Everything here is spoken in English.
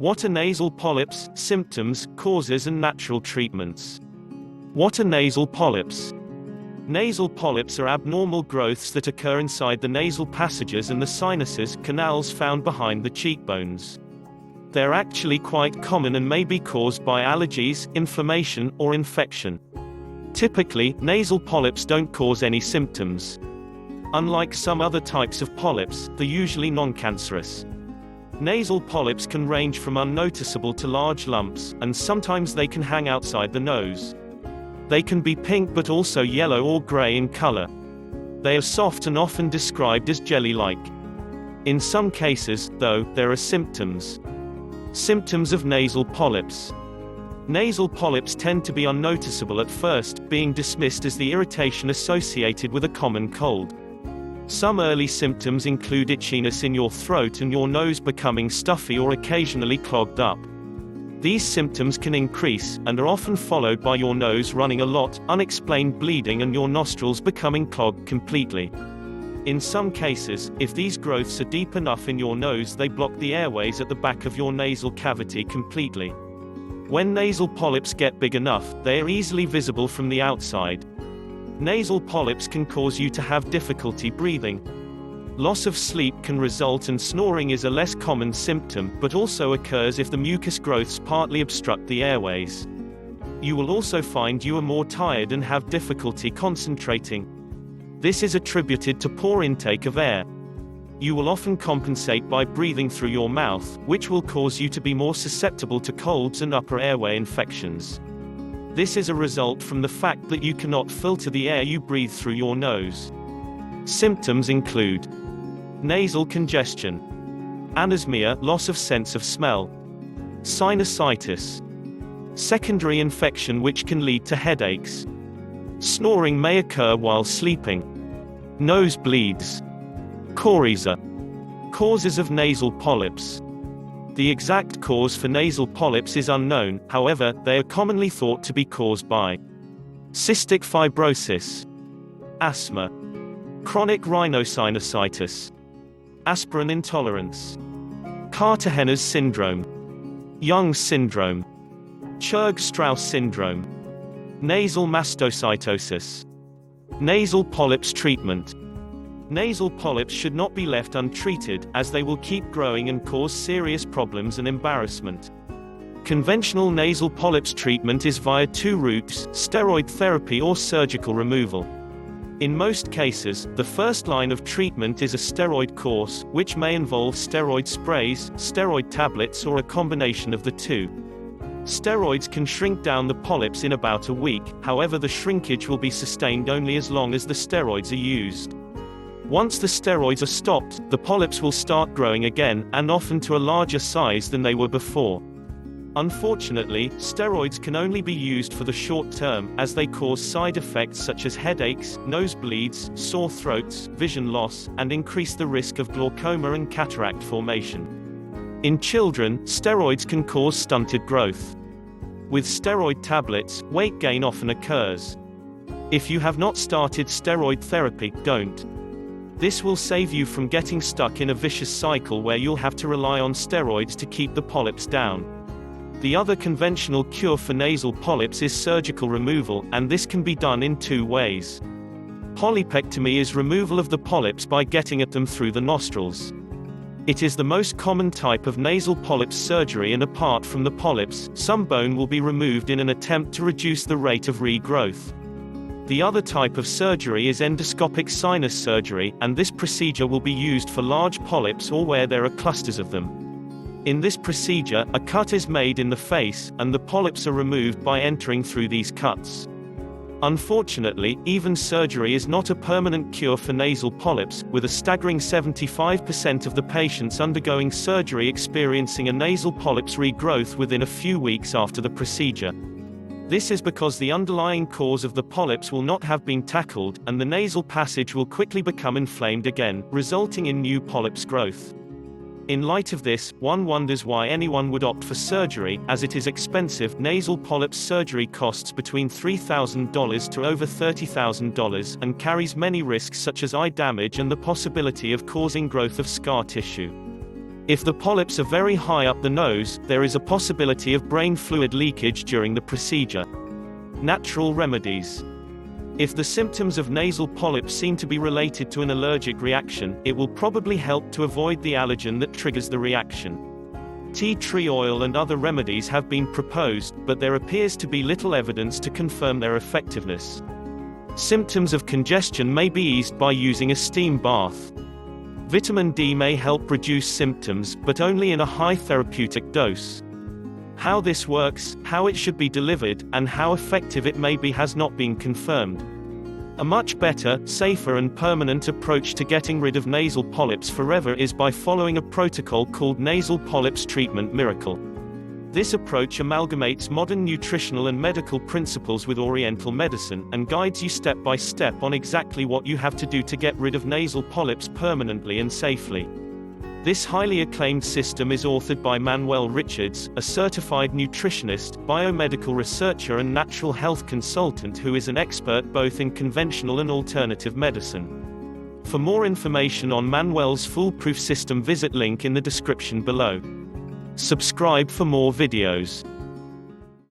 What are nasal polyps, symptoms, causes and natural treatments? What are nasal polyps? Nasal polyps are abnormal growths that occur inside the nasal passages and the sinuses, canals found behind the cheekbones. They're actually quite common and may be caused by allergies, inflammation, or infection. Typically, nasal polyps don't cause any symptoms. Unlike some other types of polyps, they're usually non-cancerous. Nasal polyps can range from unnoticeable to large lumps, and sometimes they can hang outside the nose. They can be pink but also yellow or gray in color. They are soft and often described as jelly-like. In some cases, though, there are symptoms. Symptoms of nasal polyps. Nasal polyps tend to be unnoticeable at first, being dismissed as the irritation associated with a common cold. Some early symptoms include itchiness in your throat and your nose becoming stuffy or occasionally clogged up. These symptoms can increase, and are often followed by your nose running a lot, unexplained bleeding and your nostrils becoming clogged completely. In some cases, if these growths are deep enough in your nose, they block the airways at the back of your nasal cavity completely. When nasal polyps get big enough, they are easily visible from the outside. Nasal polyps can cause you to have difficulty breathing. Loss of sleep can result, and snoring is a less common symptom, but also occurs if the mucous growths partly obstruct the airways. You will also find you are more tired and have difficulty concentrating. This is attributed to poor intake of air. You will often compensate by breathing through your mouth, which will cause you to be more susceptible to colds and upper airway infections. This is a result from the fact that you cannot filter the air you breathe through your nose. Symptoms include nasal congestion, anosmia, loss of sense of smell, sinusitis, secondary infection which can lead to headaches. Snoring may occur while sleeping. Nosebleeds. Coryza. Causes of nasal polyps. The exact cause for nasal polyps is unknown, however, they are commonly thought to be caused by cystic fibrosis, asthma, chronic rhinosinusitis, aspirin intolerance, Carter-Henner's syndrome, Young's syndrome, Churg-Strauss syndrome, nasal mastocytosis. Nasal polyps treatment. Nasal polyps should not be left untreated, as they will keep growing and cause serious problems and embarrassment. Conventional nasal polyps treatment is via two routes: steroid therapy or surgical removal. In most cases, the first line of treatment is a steroid course, which may involve steroid sprays, steroid tablets, or a combination of the two. Steroids can shrink down the polyps in about a week, however the shrinkage will be sustained only as long as the steroids are used. Once the steroids are stopped, the polyps will start growing again, and often to a larger size than they were before. Unfortunately, steroids can only be used for the short term, as they cause side effects such as headaches, nosebleeds, sore throats, vision loss, and increase the risk of glaucoma and cataract formation. In children, steroids can cause stunted growth. With steroid tablets, weight gain often occurs. If you have not started steroid therapy, don't. This will save you from getting stuck in a vicious cycle where you'll have to rely on steroids to keep the polyps down. The other conventional cure for nasal polyps is surgical removal, and this can be done in two ways. Polypectomy is removal of the polyps by getting at them through the nostrils. It is the most common type of nasal polyps surgery, and apart from the polyps, some bone will be removed in an attempt to reduce the rate of regrowth. The other type of surgery is endoscopic sinus surgery, and this procedure will be used for large polyps or where there are clusters of them. In this procedure, a cut is made in the face, and the polyps are removed by entering through these cuts. Unfortunately, even surgery is not a permanent cure for nasal polyps, with a staggering 75% of the patients undergoing surgery experiencing a nasal polyps regrowth within a few weeks after the procedure. This is because the underlying cause of the polyps will not have been tackled, and the nasal passage will quickly become inflamed again, resulting in new polyps growth. In light of this, one wonders why anyone would opt for surgery, as it is expensive. Nasal polyps surgery costs between $3,000 to over $30,000, and carries many risks such as eye damage and the possibility of causing growth of scar tissue. If the polyps are very high up the nose, there is a possibility of brain fluid leakage during the procedure. Natural remedies. If the symptoms of nasal polyps seem to be related to an allergic reaction, it will probably help to avoid the allergen that triggers the reaction. Tea tree oil and other remedies have been proposed, but there appears to be little evidence to confirm their effectiveness. Symptoms of congestion may be eased by using a steam bath. Vitamin D may help reduce symptoms, but only in a high therapeutic dose. How this works, how it should be delivered, and how effective it may be has not been confirmed. A much better, safer and permanent approach to getting rid of nasal polyps forever is by following a protocol called Nasal Polyps Treatment Miracle. This approach amalgamates modern nutritional and medical principles with Oriental medicine, and guides you step by step on exactly what you have to do to get rid of nasal polyps permanently and safely. This highly acclaimed system is authored by Manuel Richards, a certified nutritionist, biomedical researcher and natural health consultant who is an expert both in conventional and alternative medicine. For more information on Manuel's foolproof system, visit link in the description below. Subscribe for more videos.